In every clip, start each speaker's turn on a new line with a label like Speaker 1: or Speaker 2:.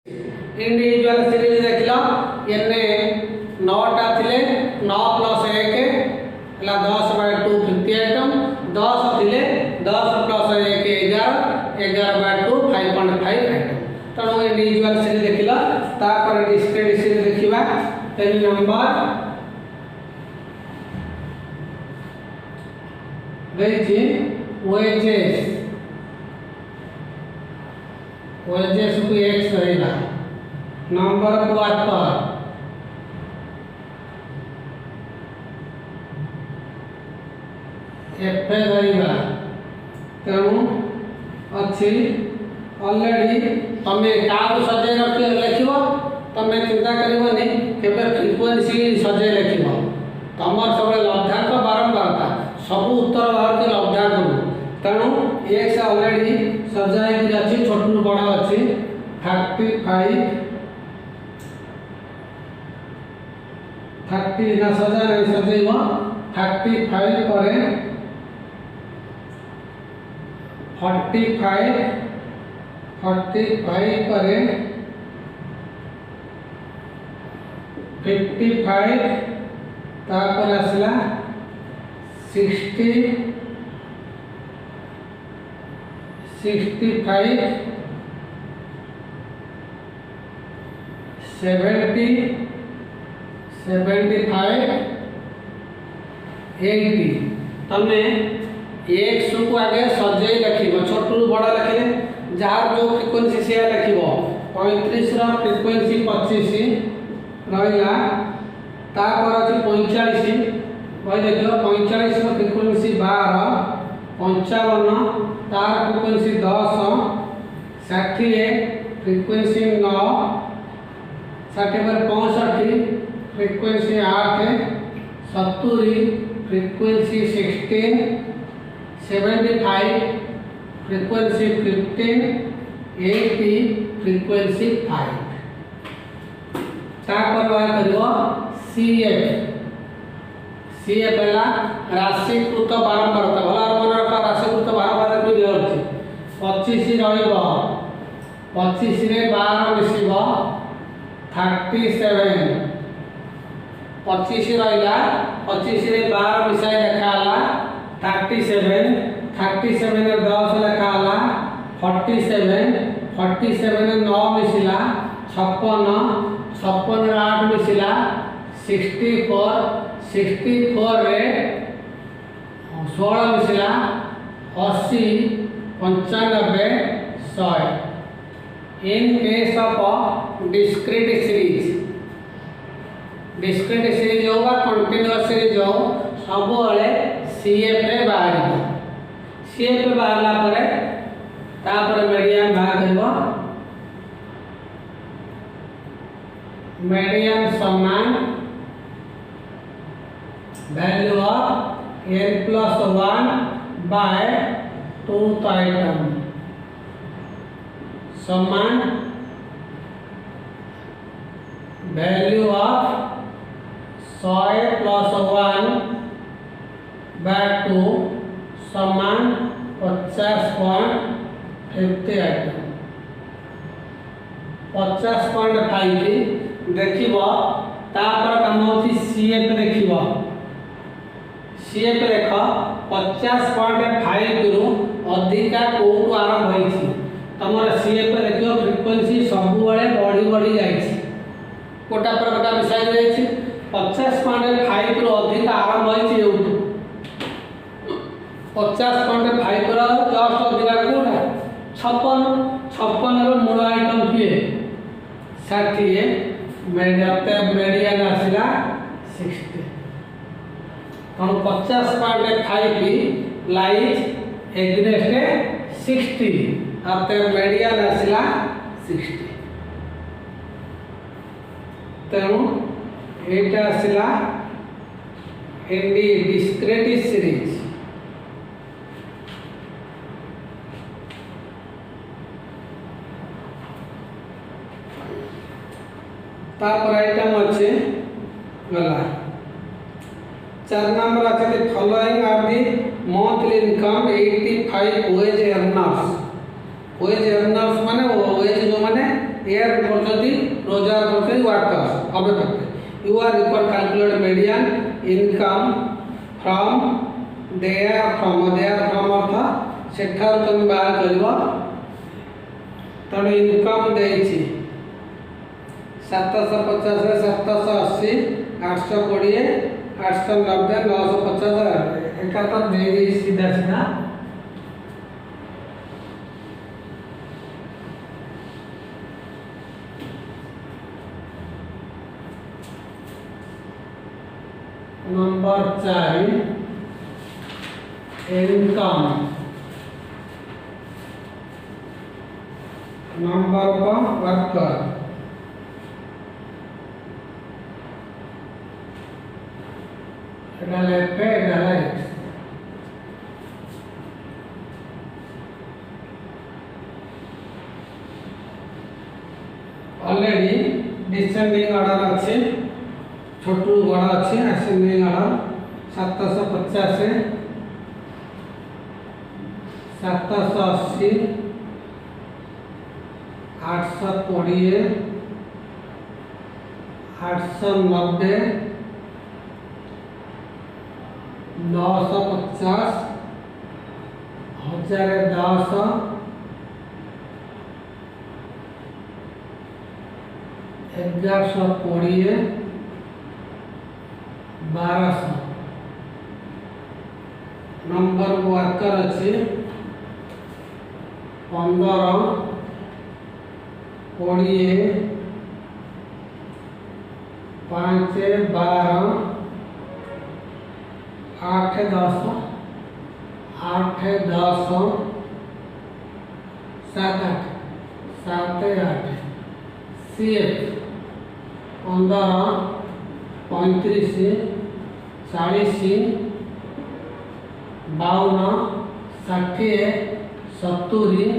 Speaker 1: Individual series देखला एने 9टा थिले 9 + 1 हला 10/2 50 आइटम 10 थिले 10 + 1 11 11/2 5.5 आइटम तनो इंडिविजुअल सीरीज देखला ता पर डिस्क्रीट सीरीज देखिबा पेज नंबर देखि वेजेस को x रहेगा नंबर क्वार्टर एफ रहेगा तेणु अच्छी ऑलरेडी तमे का सजे लिखिबो तमे चिंता करबनी केबे फ्रीक्वेंसी सजे लिखिबो तमर सब लब्धांक बारंबारता सब उत्तर बाहर के लब्धांक तेणु x ऑलरेडी सजाई कि अछि छोटू बड़ा अछि 30 ना सजा नहीं सजेइबो 35 करे 45 करे 55 तापर आसला 60 65 70 75 80 तमे 100 को आगे सजे लिखिबो छोटू बड़ा लिखले जार जो फ्रीक्वेंसी से लिखिबो 35 रा फ्रीक्वेंसी 25 रहला तापर अछि 45 भाई देखियो 45 रा फ्रीक्वेंसी 12 55 तार फ्रीक्वेंसी 10 60 फ्रीक्वेंसी 9 60 पर 65 फ्रीक्वेंसी 8 70 फ्रीक्वेंसी 16 75 फ्रीक्वेंसी 15 80 फ्रीक्वेंसी 5 तापर बाय करियो सीएफ पहला राशिकृत बारंबारता भला मन रखा राशिकृत बारंबारता को दिया अछि 25 रहइबो 25 रे 12 मिसिबो 37 25 रहिला 25 रे 12 मिसाई लिखा हला 37 रे 10 लिखा हला 47 रे 9 मिसिला 56 रे 8 मिसिला 64 रे 16 मिसिला 80 95 100 in case of discrete series होगा कंटीन्यूअस सीरीज हो सब वाले सीएफ रे बाहर सीएफ बाहरला परे तापर मीडियन बाहर करबो मीडियन समान value of n+1 by 2th item समान वैल्यू ऑफ 100+1 by 2 समान 50.50 आइटम 50.5 देखिबो तापर काम होची सीएफ देखिबो सीएफ रेख 50.5 रु अधिका कोटु आरंभ होईछि तमर सीएफ देखियो फ्रीक्वेंसी सब वाले बढ़ी जाईछि कोटा पर कोटा मिसाई जाईछि 50.5 रु अधिका आरंभ होईछि एउटु 50.5 रो जस्ट अधिका कोटा 56 रो मूल आइटम किए 60 मीडियन आसिला 60 हम 50.5 लाइज एग्नेस्ट 60 अब मीडियन आसिला 60 तेणु एटा आसिला डिस्क्रीट सीरीज तापर आइटम अच्छे गला 4 नंबर अच्छे following are the monthly income 85 wage earners माने वेज जो माने एयर करछथि रोजगार करछथि वर्कर्स अबे करते you are required calculate median income from there from अर्थ सेठार तुम बाहर करबो तने इनकम देछि 750 780 820 890 950 एका तो दे सीधा सीधा number 4 income number of worker already descending order अच्छे छोटू बड़ा अच्छे असेंडिंग ऑर्डर 750 780 820 890 950 1010 1120 1200 नंबर वर्कर अच्छे 15 20 5 12 8 10 8 10 7 8 7 8 CF 15 35 40 52 60 70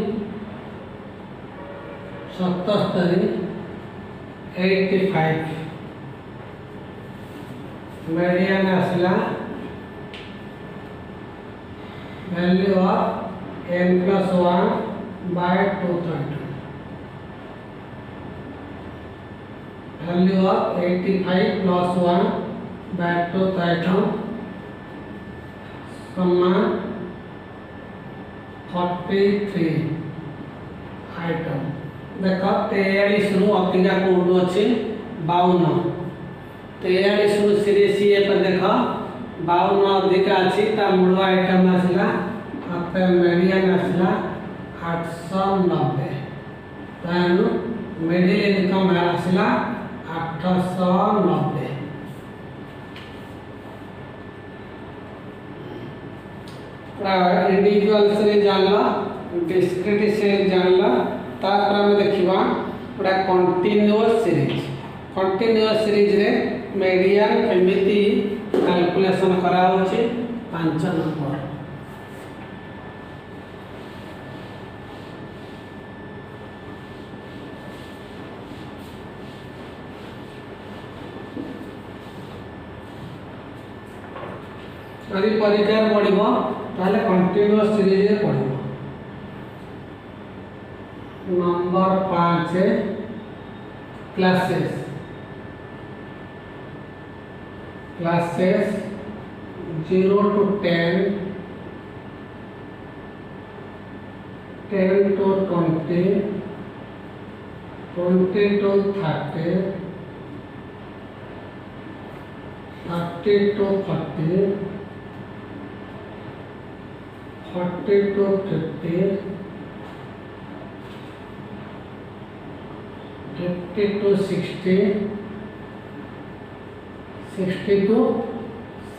Speaker 1: 77 85 मीडियन आसला value of n+1 by 232 value of 85 + 1 by 232 समान 43 आइटम देख 43 रु अधिका कोड अच्छी 52 43 रु सीरीज सी पर देख 52 अधिका अच्छी ता मूल आइटम आसला आपे मीडियन आसला 890 तानु मिडिल इनकम आसला 890 इंडिविजुअल सीरीज जानला डिस्क्रीट सीरीज जानला तापर हम देखिबा पूरा कंटीन्यूअस सीरीज रे मीडियन केमिति कैलकुलेशन करा होची 5 नंबर यदि परीक्षा पढ़िबो ताले कंटीन्यूअस सीरीज रे पढ़िबो number 5 classes 0 to 10 10 to 20 20 to 30 30 to 40 40 to 50 50 to 60 60 to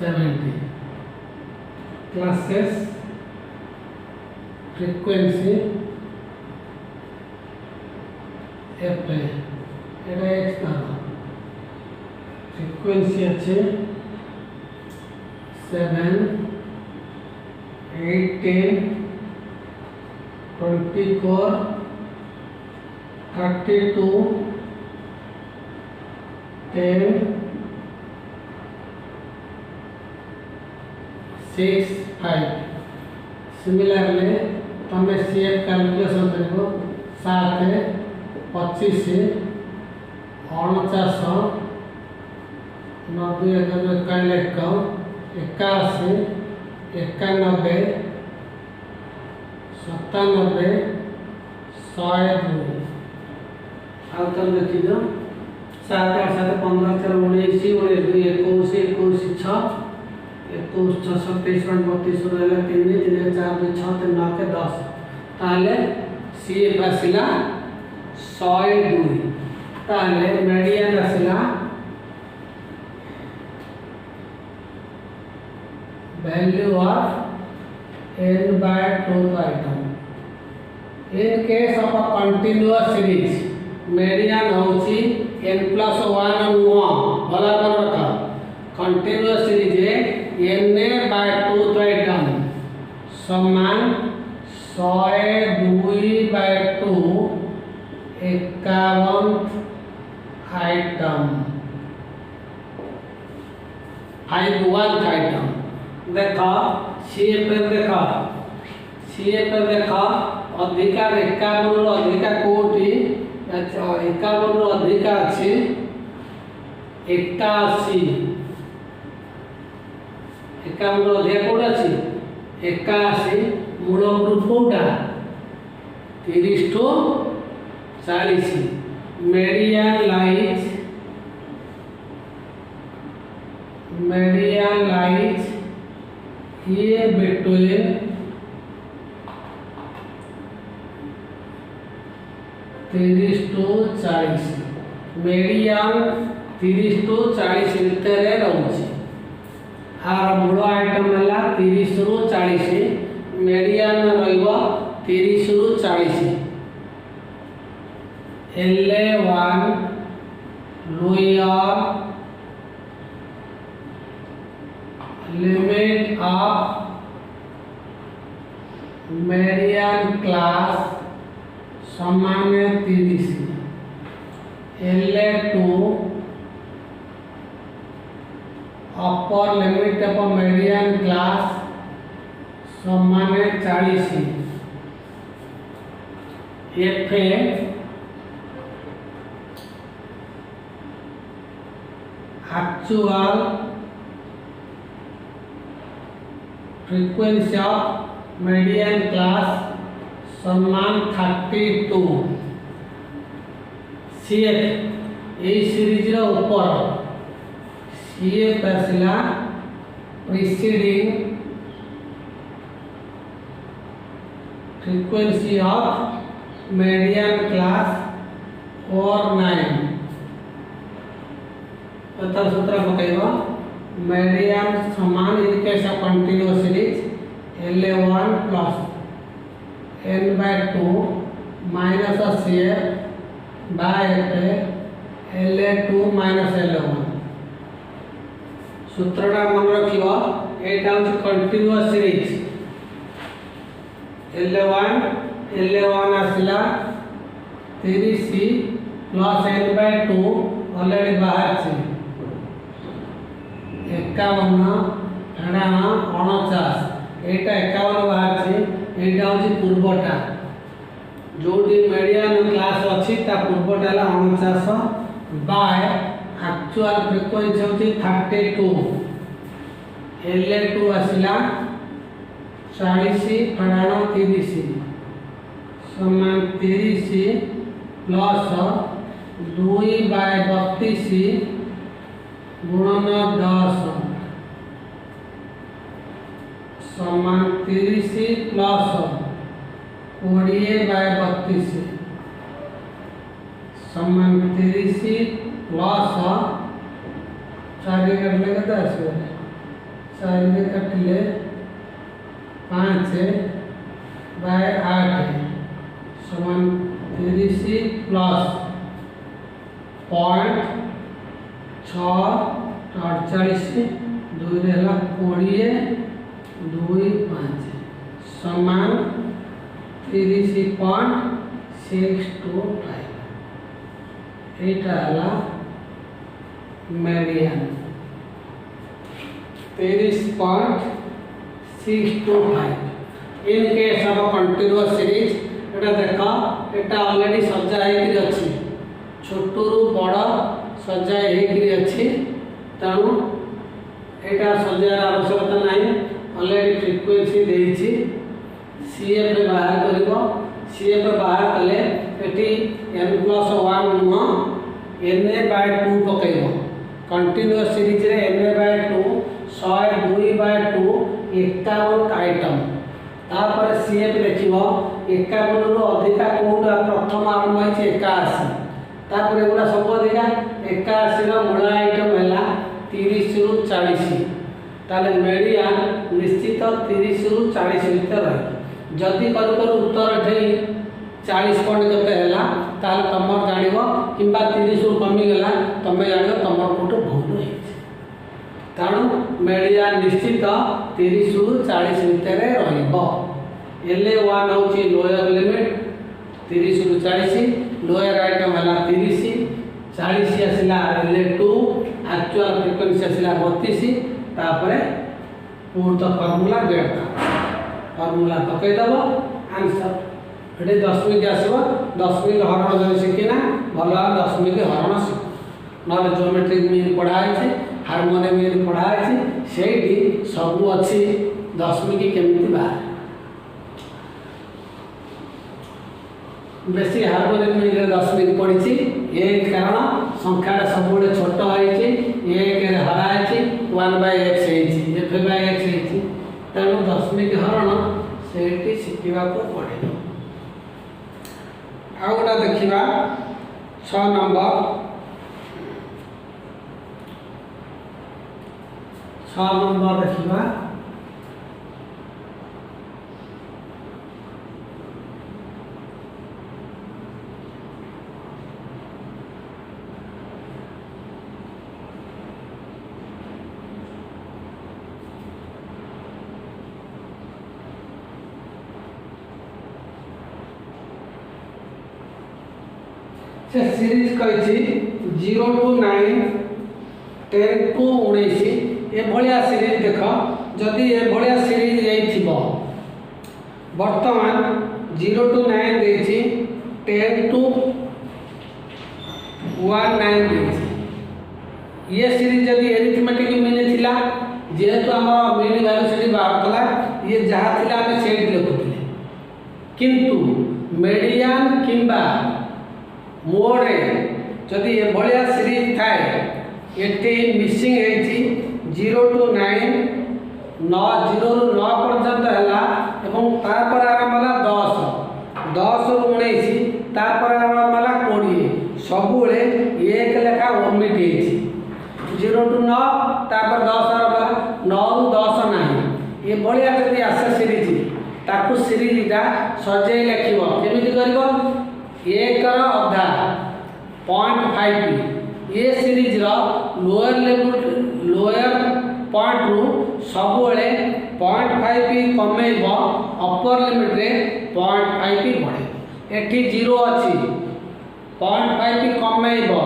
Speaker 1: 70 classes frequency FA এটা x না frequency আছে 7 8 10 24 32 10 6 5 सिमिलरली तमे सीएफ कैलकुलेशन करिवो 7 25 49 90 91 81 91 97 102 ଆଉ तो देखी दो 7 8 7 15 13 19 19 2 21 21 6 21 6 27 32 16 3 3 4 2 6 3 9 के 10 ताले सीएफ आसिला 102 ताले median आसिला value of n by 2th item. In case of a continuous series, median होची n plus 1 नुआ भला कर रखा continuous series है n by 2th item समान 102 by 2 51 item 51 item देखा सीएफ देखा अधिकार 51 अधिका कोटी 51 अधिका अच्छी 81 51 अधिका कोटी अच्छी 81 मूल group Kota 30 to 40 median lies here between 30 to 40 median 30 to 40 ଭିତରେ ରହୁଛି आर मूल आइटम है 30 रु 40 मेडियन रहिब 30 रु 40 LA1 lower limit of median class समान 30 LA2 upper limit of median class समान 40 FA actual frequency of median class समान 32 CF ए series रो ऊपर CF आसला preceding frequency of median class or 9 पता सूत्र पकाइबा median समान in case of continuous series LA1 plus n by 2 minus of CF by LA2 minus LA1 सूत्रटा मन रखिबा एटा होची continuous series LA1 आसला 30 plus n by 2 already बाहर छी 51 एडा 49 एटा 51 बाहर छी एटा होची पूर्वटा जोटी मीडियन क्लास अछि ता पूर्वटा ला 49 बाय एक्चुअल फ्रीक्वेंसी होची 32 LA2 आसला 40 फडाणो 30 समान 30 प्लस 2 बाय 32 गुणन 10 समान 30 प्लस 20 बाय 32 समान 30 प्लस 4 कटले कत आसबे 4 में कटले 5 बाय 8 समान 30 प्लस 0.6 2 रेला 20 2 5 समान 30.625 एटा हला median 30.625 in case of a continuous series एटा देखा एटा ऑलरेडी सजा होकर अच्छी छोटू बड़ सजा होकर अच्छी तेणु यहाँ सजार आवश्यकता ना ऑलरेडी फ्रिक्वेंसी देती सीएफ बाहर कर सीएफ बाहर कले n+1 नुह na/2 पकड़ कंटिन्यूअस सीरीज रे na/2 102/2 51 आइटम तापर सीएफ देखिबो 51 रु अधिका कोडा प्रथम आरंभ होइछे 81 तापर एगुडा सब अधिका 81 रो मूल आइटम हैला 30 रु 40 ताले मेडियान निश्चित 30 रु 40 भीतर रही जदि कर उत्तर ठेई 40 पॉइंट केते हैला ताले तमर जानिबो किंबा 30 रु कमी गेला तमे जानिबो तमर कोट भूल होइछ ताणु मेडियान निश्चित 30 रु 40 भीतर रहिबो LA1 होची लोअर लिमिट 30 रु 40 लोअर आइटम हैला 30 40 आसिला LA2 एक्चुअल फ्रिक्वेंसी आसिला 32 तापर पूर्ण फॉर्मूला देता फॉर्मूला पकई दबो आंसर एटे दशमिक आसबो दशमिक हरण जने शिखिना भला दशमिक हरण शिख नले ज्योमेट्रिक मीन पढ़ा है हार्मोनियम मीन पढ़ा है सेठी सब अच्छी दशमिक केमिति बाहर बेसी हार्मोनियम मीन दशमिक पड़ी एक कारण संख्या सब छोट होइछि एक हरा है 1/x f/x तेणु दशमिक हरण से शिखा पड़े आउ गोटा देखा 6 नंबर 6 नंबर देखा से सीरीज कही 0 to 9 10 to 19 ए भलिया सीरीज देख जदि ए भलिया सीरीज जाइथिबो वर्तमान 0 to 9 देछि 10 to 19 देछि ये सीरीज जदि एरिथमेटिक मीन थिला जेहेतु हमर मीन वैल्यू सेठी बाहर कला ये जहा थिला हम सेठी लिखुथिले किंतु मीडियन किंबा मोड़े जदि ये भलिया सीरीज थाए एटी मिसिंग है 0 to 9 0 रु 9 पर्यंत हैला एवं तापर आरंभ होला 10 रु 19 तापर आरंभ होला 20 सबुले एक लेखा ओमिट है 0 to 9 तापर 10 आरंभ होला 9 रु 10 नाही ये भलिया जदि आसे सीरीज ताकू सीरीज टा सजे लिखिबो केमिति करबो एक अधा 0.5 ये सीरीज रो लोअर लेवल लोअर पॉइंट रु सब 0.5 कमेइबो अपर लिमिट रे 0.5 बढ़े एठी 0 अछि 0.5 कमेइबो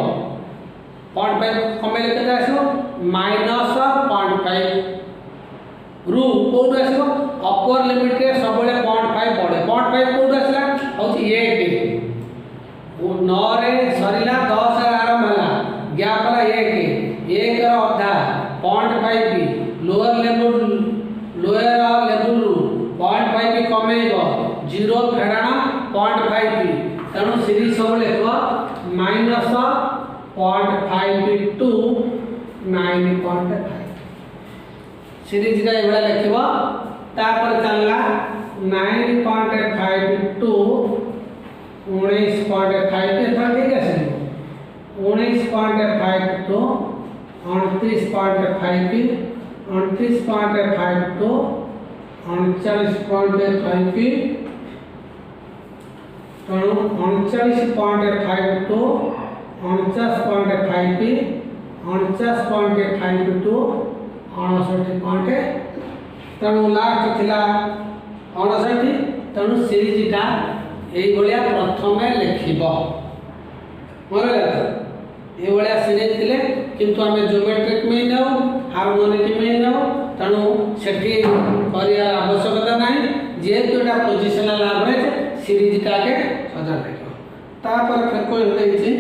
Speaker 1: 0.5 कमेइले केते आसो -0.5 रु कोड आसो अपर लिमिट रे सब 0.5 बढ़े 0.5 कोड आसला होची 1 9 रे सरिला 10 आरंभ होला गैप होला 1 अधा 0.5 लोअर लेवल रु 0.5 कमेइबो 0 फेराना 0.5 तेणु सीरीज सब लेखो -0.5 टू 9.5 सीरीज का एबडा लेखिबो तापर चलला 9.5 टू 19.5 के था ठीक है 19.5 टू 29.5 की 29.5 टू 39.5 की तेणु 39.5 टू 49.5 की 49.5 टू 59.5 तेणु लास्ट थिला 59 तेणु सीरीज टा এই ভলিয়া প্রথমে লিখিব মনে রাখো এই ভলিয়া সিরিজ দিলে কিন্তু আমি জিওমেট্রিক মিন নাও হারমোনিক মিন নাও তেণু সেটি করিয়া আবশ্যকতা নাই যেহেতু এটা পজিশনাল এভারেজ সিরিজটাকে সজা রাখো तापर फ्रीक्वेंसी देछि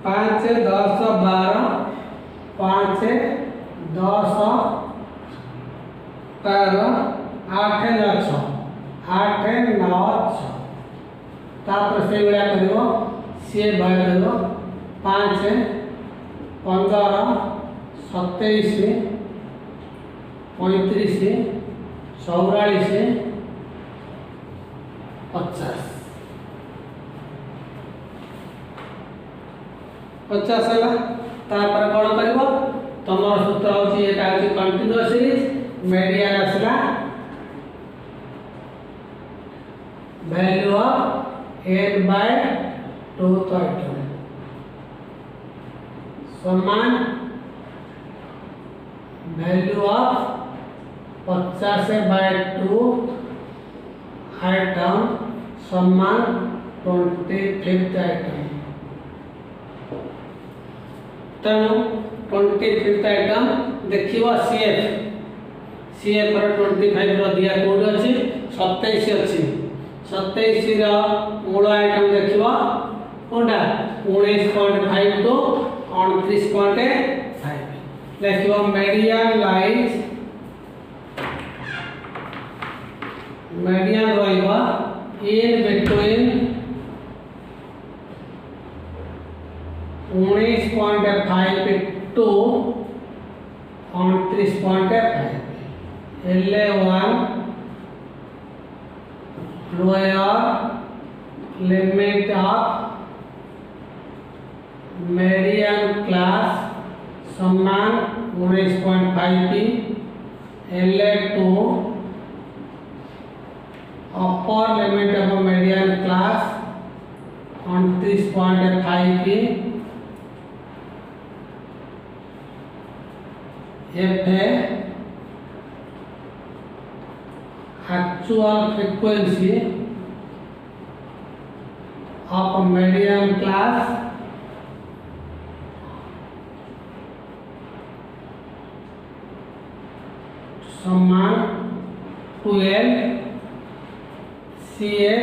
Speaker 1: 5 10 12 5 10 12 8 9 8 9 6 तापर से बेला करिवो सी भाग देबो 5 15 27 35 44 50 है तापर कौन कर तुम सूत्र होची एटा होची कंटीन्यूअस सीरीज मीडियन आसला वैल्यू ऑफ n/2 समान वैल्यू ऑफ 50/2 आइटम समान 25th आइटम तेणु 25th आइटम देखिवा सीएफ पर 25 रो दिया कोड अछि 27 अछि 27 रो मूल आइटम देखिवा कोंडा 19.5 टू 29.5 देखिवा मीडियन लाइज मीडियन रहिबा in between 19.5 to 29.5 L1 lower limit of median class समान 19.5 की L2 upper limit of median class 29.5 की F है actual frequency of median class समान 12 CA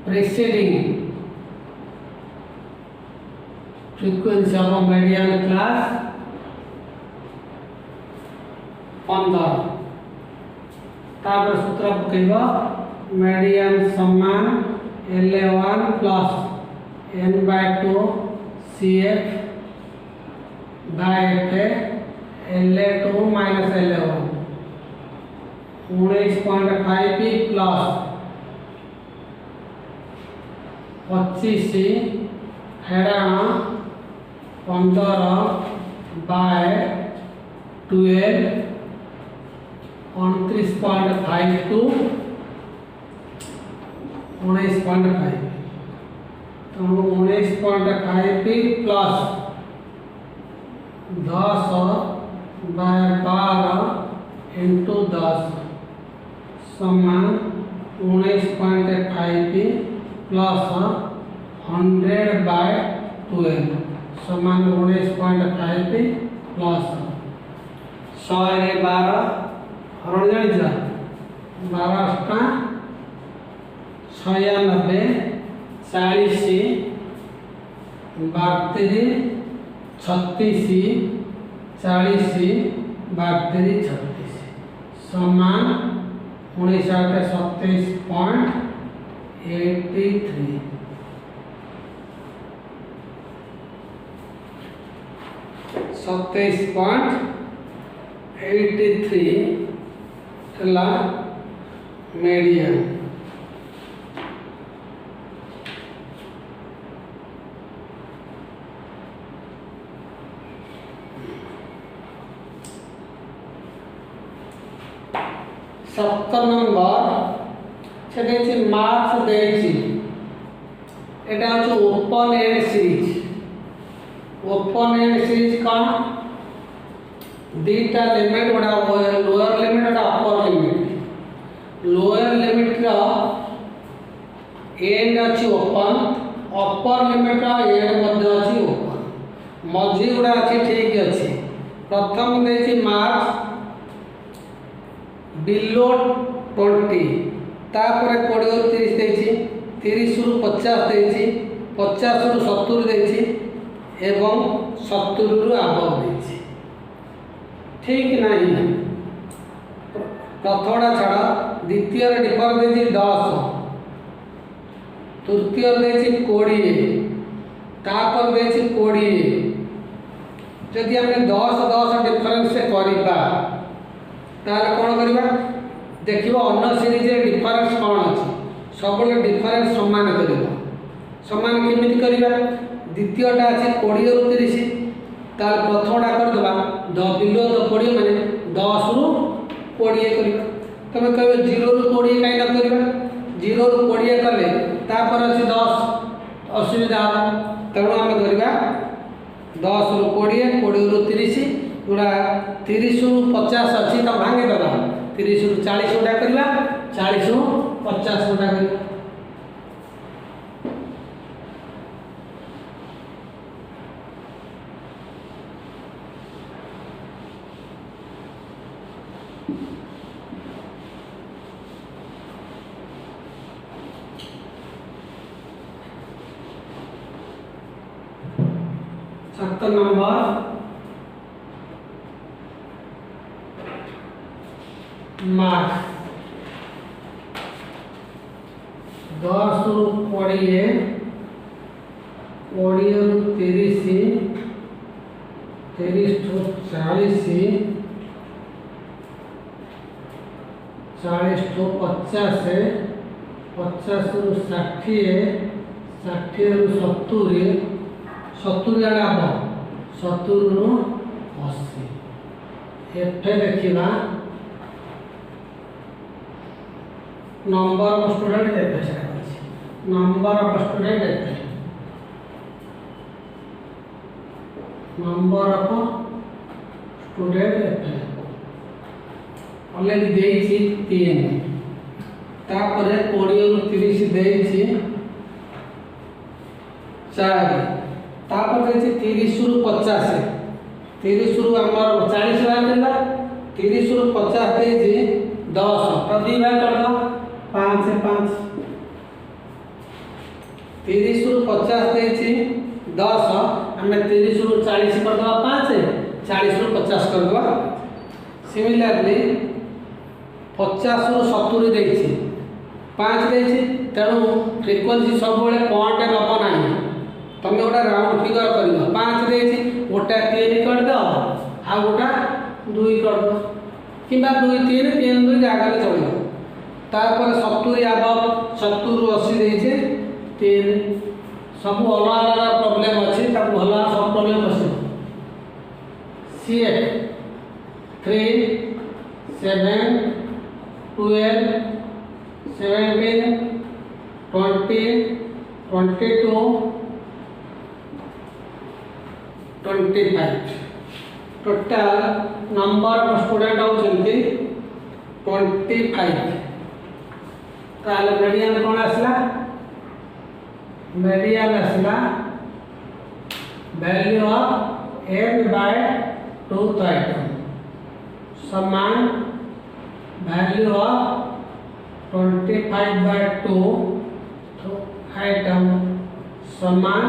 Speaker 1: preceding frequency of median class 15 तापर सूत्र पकेबा median समान L1 plus n/2 CF L2 minus L1 19.5 की plus 25 हेडाण 15/12 29.5 to 19.5 तो 19.5 की प्लस 10/12 इंटू 10 समान 19.5 की प्लस 100/12 समान 19.5 की प्लस 100 रे 12 हरण जानिजा 12 टा 96 40 32 36 40 32 36 समान 19.83 27.83 ला मीडियन सप्तम नंबर से देखि मार्क्स देछि एटा हो ओपन एंड सीरीज कौन दीटा लिमिट बड़ा लोअर लिमिट और अपर लिमिट लोअर लिमिट रा एंड अछि ओपन अपर लिमिट रा एंड मध्ये अछि ओपन मझी गुडा अछि ठीक अछि प्रथम देछि मार्क्स बिलो 20 तापर 20 30 देछि 30 रु 50 देछि 50 रु 70 देछि एवं 70 रु आबव देछि ठीक नहीं प्रथमटा छाड़ द्वितीय डिफर देछि 10 तृतीय देछि 20 तापर देछि 20 जदि आम 10 डिफरेन्स करवा ताल कौन करवा देखिए अन्न सीरीज डिफरेन्स कौन अच्छी सब डिफरेन्स सामान कर सामान केमी करवा द्वितीयटा अच्छे 20 रु 30 ताल प्रथमटा करदे बिलो द 20 माने 10 रु 20 करवा तुम कह 0 रु 20 कहीं न करवा 0 रु 20 कले तापर अच्छे 10 असुविधा तेणु आम करवा 10 रु 20 20 रु 30 गुड़ा 30 रु 50 अच्छी तो भांगीदे 30 रु 40 गुटा करवा 40 रु 50 गुटा करवा सत्तर नंबर मार्क्स 10 रु 20 20 रु 30 30 रु 40 40 रु 50 50 रु 60 60 रु 70 70 आड़े आब 70 रु 80 एफे देखा नंबर ऑफ स्टूडेंट एफे नंबर ऑफ स्टूडेंट एफे नंबर ऑफ स्टूडेंट एफे ऑलरेडी देइछि 3 तापर 20 रु 30 देइछि 4 तापर देछि 30 रु 50 30 रु हमर 40 भाग करला 30 रु 50 देछि 10 तो 2 भाग कर दो 5 से 5 30 रु 50 देछि 10 हमें 30 रु 40 कर दो 5 40 रु 50 कर दो सिमिलरली 50 रु 70 देछि 5 देछि तेणु फ्रीक्वेंसी सब बेले पॉइंट नब नाही तुम गोटा राउंड फिगर कर 5 देछि गोटा 3 कर दो आ गोटा 2 कर दो कि 2 3 3 2 जगह चलो तापर 70 आब 70 रु 80 देछि 3 सब अलग अलग प्रॉब्लम अच्छी तब भला सब प्रॉब्लम अच्छी CF 3 7 12 17 20 22 25 total number of student होचंती 25 ताले मीडियन कौन आसला मीडियन आसला value of n by 2th item समान वैल्यू ऑफ 25 बाय 2 आइटम समान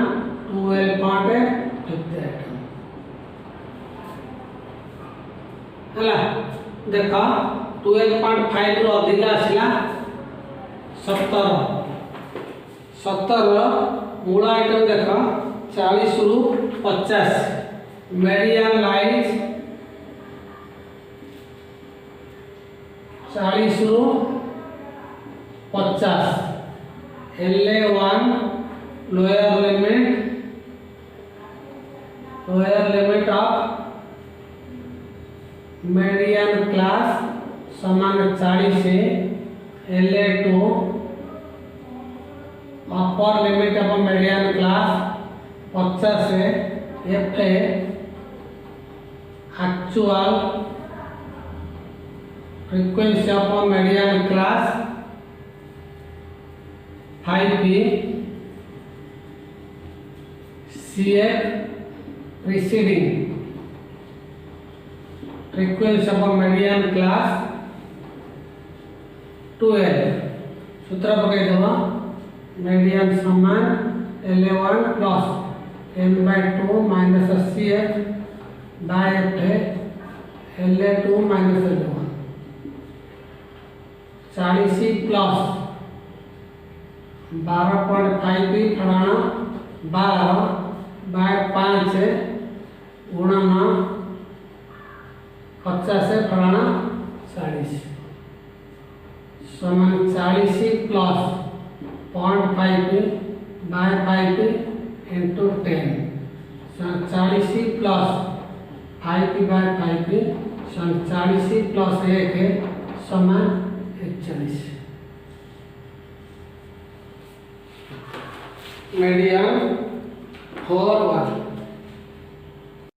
Speaker 1: 12.50 आइटम हला देखा 12.5 रु अधिक आसला 17 मूल आइटम देख 40 रु 50 मीडियन लाइज 40 रु 50 LA1 lower limit of median class समान 40 से LA2 upper limit of median class 50 से FA actual frequency of median class 5P CF preceding frequency of a median class 12 सूत्र पकड़ देवा मीडियन समान 11 plus m/2 minus 80h bye f है LA2 minus 11 40 plus 12.5 फलाना 12 bye 5 गुणन 50 फलाना 40 समान 40 plus 0.5 by 5 into 10 40 plus 5 by 5 40 plus 1 समान 41 मीडियन 4 1